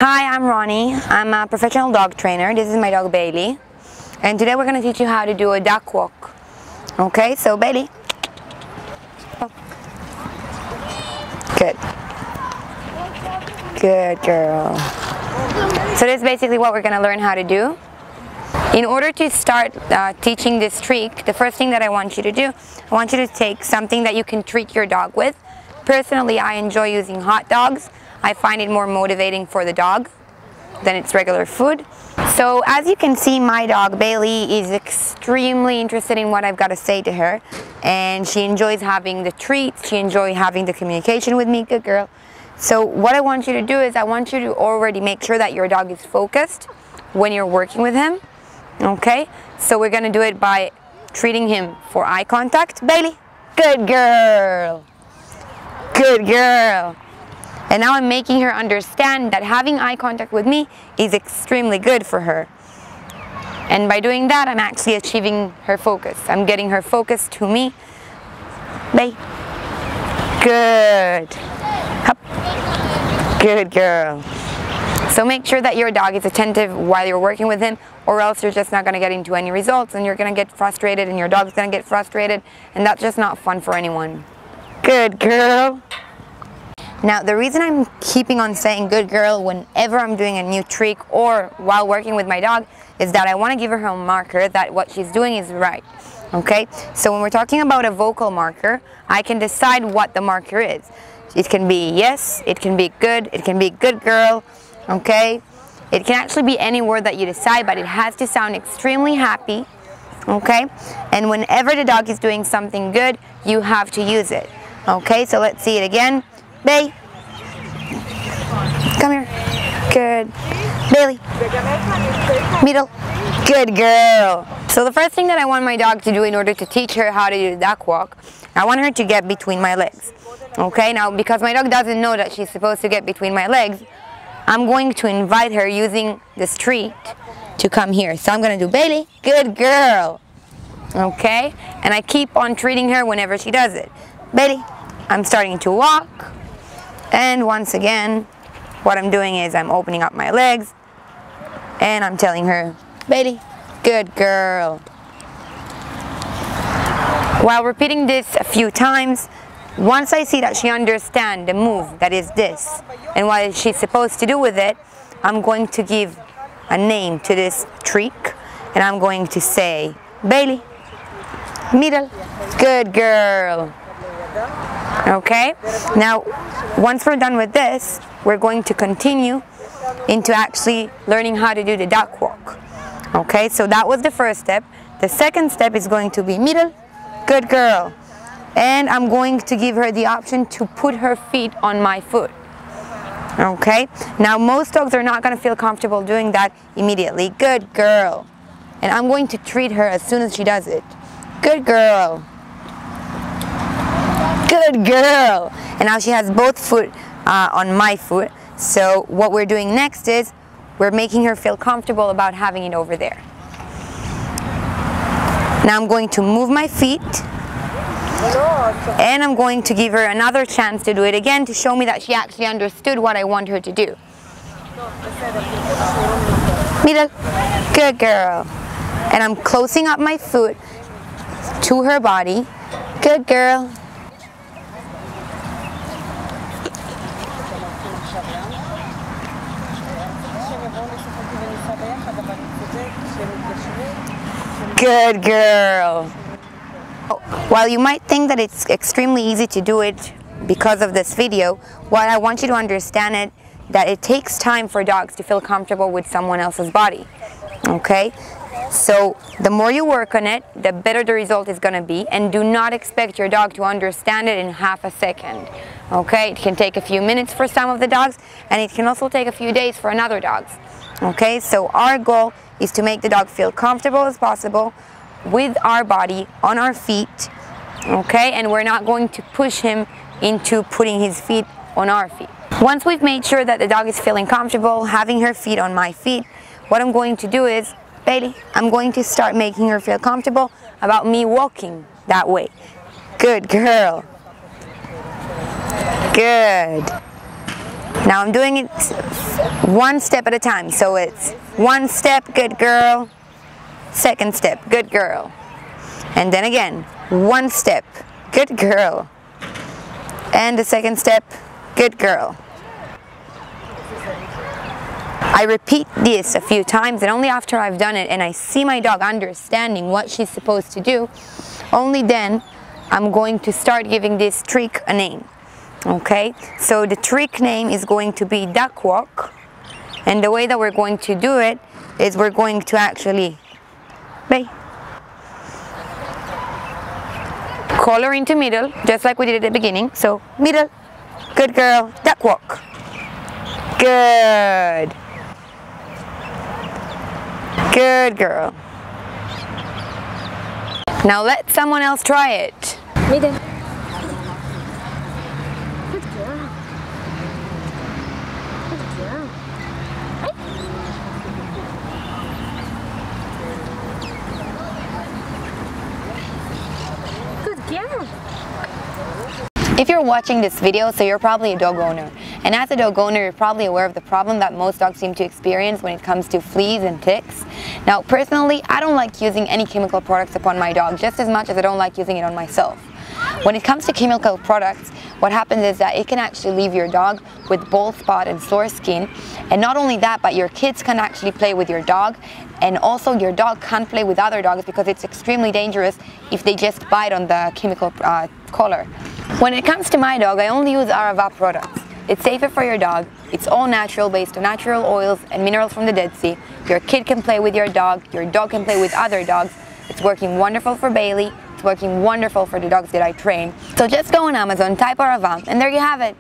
Hi, I'm Ronnie. I'm a professional dog trainer. This is my dog Bailey. And today we're going to teach you how to do a duck walk. Okay, so Bailey. Good. Good girl. So this is basically what we're going to learn how to do. In order to start teaching this trick, the first thing that I want you to do, I want you to take something that you can treat your dog with. Personally, I enjoy using hot dogs. I find it more motivating for the dog than its regular food. So as you can see, my dog Bailey is extremely interested in what I've got to say to her, and she enjoys having the treats, she enjoys having the communication with me. Good girl. So what I want you to do is I want you to already make sure that your dog is focused when you're working with him. Okay, so we're gonna do it by treating him for eye contact. Bailey, good girl. Good girl. And now I'm making her understand that having eye contact with me is extremely good for her. And by doing that, I'm actually achieving her focus. I'm getting her focus to me. Bay. Good. Hup. Good girl. So make sure that your dog is attentive while you're working with him, or else you're just not going to get into any results, and you're going to get frustrated, and your dog's going to get frustrated, and that's just not fun for anyone. Good girl. Now, the reason I'm keeping on saying good girl whenever I'm doing a new trick or while working with my dog is that I want to give her a marker that what she's doing is right. Okay? So when we're talking about a vocal marker, I can decide what the marker is. It can be yes, it can be good girl, okay? It can actually be any word that you decide, but it has to sound extremely happy, okay? And whenever the dog is doing something good, you have to use it. Okay, so let's see it again. Bay, come here. Good. Bailey, middle. Good girl. So the first thing that I want my dog to do in order to teach her how to do the duck walk, I want her to get between my legs. Okay, now because my dog doesn't know that she's supposed to get between my legs, I'm going to invite her using this treat to come here. So I'm going to do Bailey, good girl. Okay, and I keep on treating her whenever she does it. Bailey, I'm starting to walk. And once again, what I'm doing is I'm opening up my legs and I'm telling her, Bailey, good girl. While repeating this a few times, once I see that she understands the move that is this and what she's supposed to do with it, I'm going to give a name to this trick, and I'm going to say, Bailey, middle, good girl. Okay, now once we're done with this, we're going to continue into actually learning how to do the duck walk. Okay, so that was the first step. The second step is going to be middle, good girl. And I'm going to give her the option to put her feet on my foot. Okay, now most dogs are not going to feel comfortable doing that immediately. Good girl. And I'm going to treat her as soon as she does it. Good girl. Good girl. And now she has both foot on my foot. So what we're doing next is we're making her feel comfortable about having it over there. Now I'm going to move my feet. And I'm going to give her another chance to do it again to show me that she actually understood what I want her to do. Middle. Good girl. And I'm closing up my foot to her body. Good girl. Good girl. While you might think that it's extremely easy to do it because of this video, what I want you to understand is that it takes time for dogs to feel comfortable with someone else's body. Okay? So the more you work on it, the better the result is going to be, and do not expect your dog to understand it in half a second. Okay? It can take a few minutes for some of the dogs, and it can also take a few days for another dogs. Okay? So our goal is to make the dog feel comfortable as possible with our body on our feet, okay? And we're not going to push him into putting his feet on our feet. Once we've made sure that the dog is feeling comfortable having her feet on my feet, what I'm going to do is, Bailey, I'm going to start making her feel comfortable about me walking that way. Good girl. Good. Now I'm doing it one step at a time. So it's one step, good girl. Second step, good girl. And then again, one step, good girl. And the second step, good girl. I repeat this a few times, and only after I've done it and I see my dog understanding what she's supposed to do, only then I'm going to start giving this trick a name. Okay, so the trick name is going to be duck walk, and the way that we're going to do it is we're going to actually collar into middle, just like we did at the beginning. So middle, good girl, duck walk. Good. Good girl. Now let someone else try it. Middle. If you're watching this video, so you're probably a dog owner, and as a dog owner you're probably aware of the problem that most dogs seem to experience when it comes to fleas and ticks. Now personally, I don't like using any chemical products upon my dog just as much as I don't like using it on myself. When it comes to chemical products, what happens is that it can actually leave your dog with bald spot and sore skin, and not only that, but your kids can actually play with your dog, and also your dog can't play with other dogs because it's extremely dangerous if they just bite on the chemical collar. When it comes to my dog, I only use Arava products. It's safer for your dog, it's all natural, based on natural oils and minerals from the Dead Sea. Your kid can play with your dog can play with other dogs. It's working wonderful for Bailey, it's working wonderful for the dogs that I train. So just go on Amazon, type Arava, and there you have it.